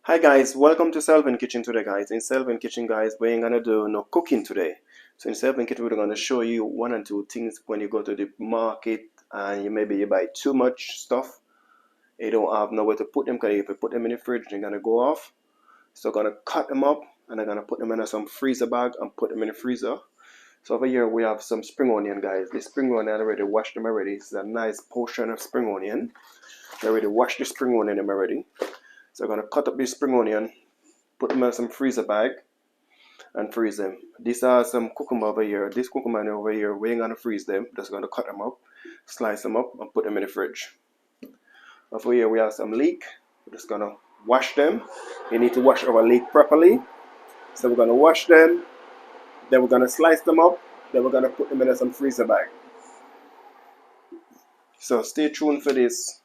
Hi guys, welcome to Selvin Kitchen today guys. In Selvin Kitchen guys, we ain't gonna do no cooking today. So in Selvin Kitchen we're gonna show you one and two things when you go to the market and you buy too much stuff. You don't have nowhere to put them because if you put them in the fridge they're gonna go off. So I'm gonna cut them up and I'm gonna put them in some freezer bag and put them in the freezer. So over here we have some spring onion guys. This spring onion I already washed them already. It's a nice portion of spring onion. I already washed the spring onion them already. So I'm gonna cut up this spring onion, put them in some freezer bag and freeze them. These are some cucumber over here. This cucumber over here, we ain't gonna freeze them. Just gonna cut them up, slice them up, and put them in the fridge. Over here we have some leek. We're just gonna wash them. You need to wash our leek properly. So we're gonna wash them, then we're gonna slice them up, then we're gonna put them in some freezer bag. So stay tuned for this.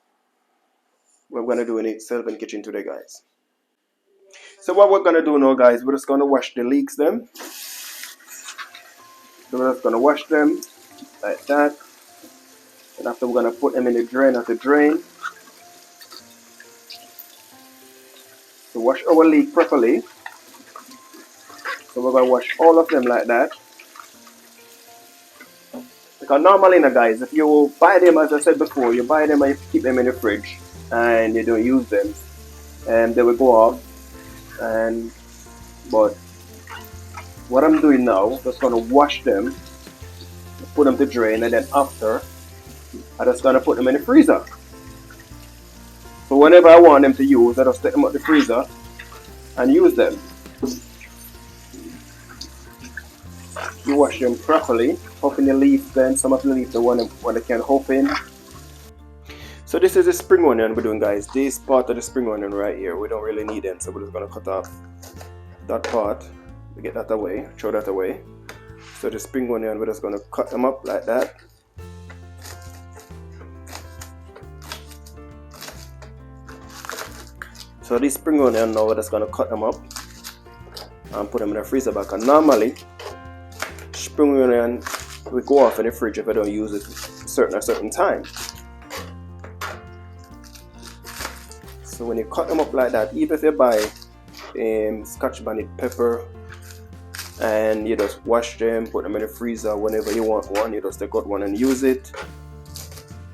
We're gonna do in it Selvin Kitchen today, guys. So what we're gonna do now, guys, we're just gonna wash the leeks them. So we're just gonna wash them like that. And after we're gonna put them in the drain at the drain. To wash our leek properly. So we're gonna wash all of them like that. Because normally, guys, if you buy them, as I said before, you buy them and you keep them in the fridge and you don't use them, and they will go off. But what I'm doing now, just gonna wash them, put them to drain, and then after, I'm just gonna put them in the freezer. So whenever I want them to use, I just take them out the freezer and use them. You wash them properly, open the leaves, then some of the leaves the one they can open. So this is the spring onion we're doing, guys. This part of the spring onion right here, we don't really need them, so we're just gonna cut off that part. We get that away, throw that away. So the spring onion, we're just gonna cut them up like that. So this spring onion now, we're just gonna cut them up and put them in the freezer bag. And normally, spring onion will go off in the fridge if I don't use it a certain time. So when you cut them up like that, even if you buy Scotch bonnet pepper and you just wash them, put them in the freezer whenever you want one, you just take out one and use it.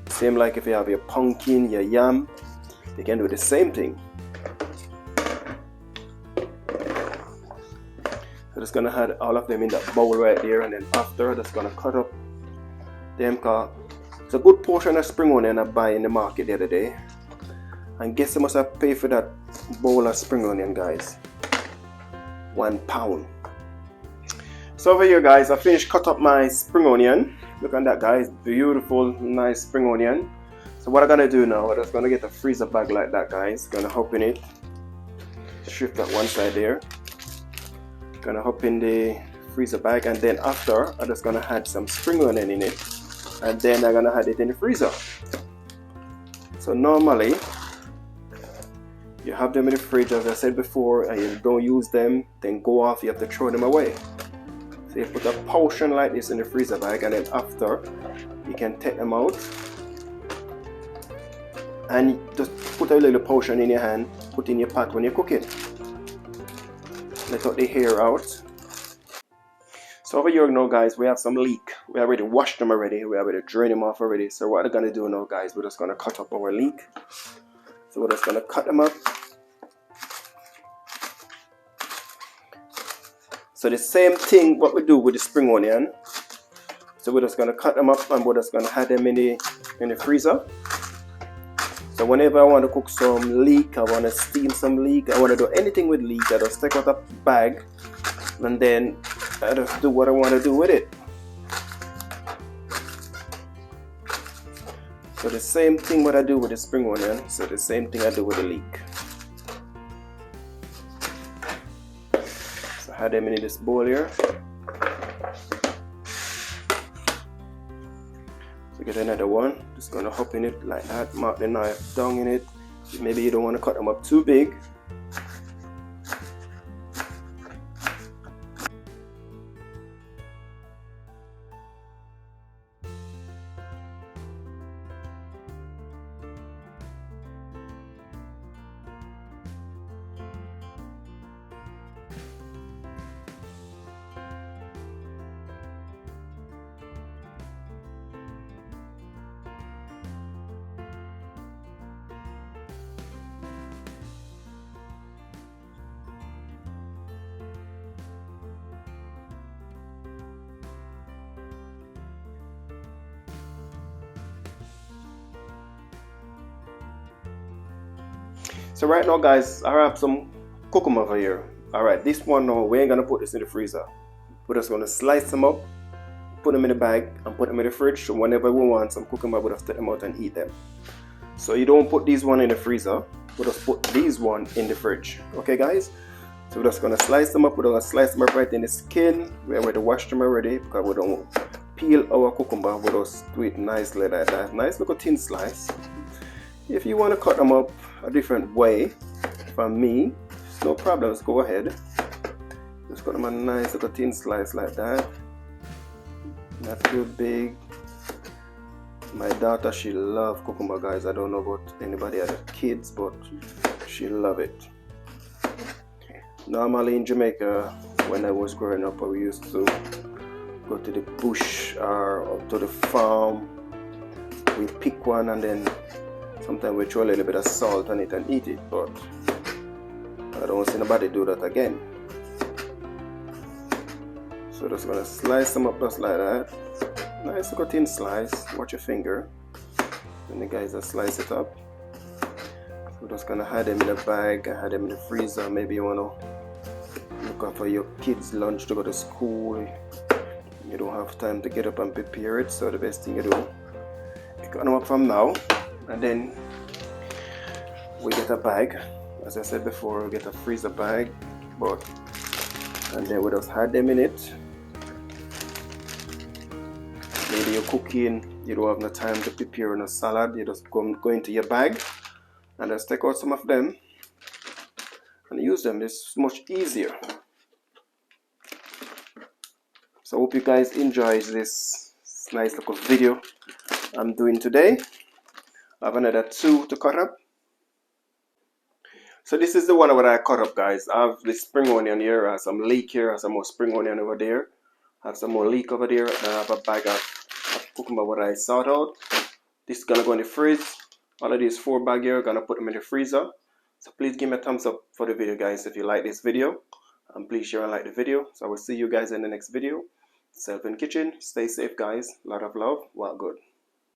Same like if you have your pumpkin, your yam, you can do the same thing. So just gonna add all of them in that bowl right there, and then after just gonna cut up them. It's a good portion of spring onion I buy in the market the other day. And guess how much I pay for that bowl of spring onion, guys? £1. So over here, guys, I finished cut up my spring onion. Look at that, guys, beautiful, nice spring onion. So what I'm gonna do now, I'm just gonna get a freezer bag like that, guys. Gonna open it, shift that one side there. Gonna hop in the freezer bag, and then after I'm just gonna add some spring onion in it, and then I'm gonna add it in the freezer. So normally you have them in the fridge, as I said before, and you don't use them, then go off, you have to throw them away. So you put a portion like this in the freezer bag, and then after you can take them out and just put a little portion in your hand, put in your pot when you're cooking. Let out the hair out. So over here now, guys, we have some leek. We already washed them already. We already drained them off already. So what we're gonna do now, guys, we're just gonna cut up our leek. So we're just gonna cut them up. So the same thing what we do with the spring onion. So we're just gonna cut them up and we're just gonna add them in the freezer. So whenever I want to cook some leek, I want to steam some leek, I want to do anything with leek, I just take out a bag and then I just do what I want to do with it. So the same thing what I do with the spring onion, so the same thing I do with the leek. So I add them in this bowl here. So get another one, just gonna hop in it like that, mark the knife down in it. Maybe you don't want to cut them up too big. So right now guys, I have some cucumber over here. Alright, this one now, we ain't gonna put this in the freezer. We're just gonna slice them up, put them in the bag, and put them in the fridge. So whenever we want some cucumber, we'll just take them out and eat them. So you don't put these one in the freezer, we'll just put these one in the fridge. Okay guys? So we're just gonna slice them up, we're gonna slice them up right in the skin. We're going to wash them already because we don't peel our cucumber, we'll just do it nicely like that. Nice little thin slice. If you want to cut them up a different way from me, it's no problem, let's go ahead. Just cut them a nice little thin slice like that. Not too big. My daughter, she loves cucumber guys. I don't know about anybody other kids, but she love it. Normally in Jamaica, when I was growing up, we used to go to the bush or to the farm. We pick one and then sometimes we throw a little bit of salt on it and eat it, but I don't see nobody do that again. So just gonna slice them up just like that. Nice little thin slice. Watch your finger. And the guys that slice it up. So just gonna hide them in a bag, hide them in the freezer. Maybe you wanna look out for your kids' lunch to go to school. You don't have time to get up and prepare it, so the best thing you do, you cut them up from now, and then we get a bag. As I said before, we get a freezer bag, and then we just hide them in it. Maybe you're cooking, you don't have no time to prepare no salad, you just go into your bag and just take out some of them and use them. It's much easier. So I hope you guys enjoyed this nice little video I'm doing today. I have another 2 to cut up. So this is the one that I cut up guys. I have the spring onion here, I have some leek here, I have some more spring onion over there. I have some more leek over there, and I have a bag of cucumber what I sort out. This is gonna go in the fridge. All of these 4 bags here, gonna put them in the freezer. So please give me a thumbs up for the video guys if you like this video. And please share and like the video. So I will see you guys in the next video. Sylvan Kitchen. Stay safe guys. Lot of love. Well good.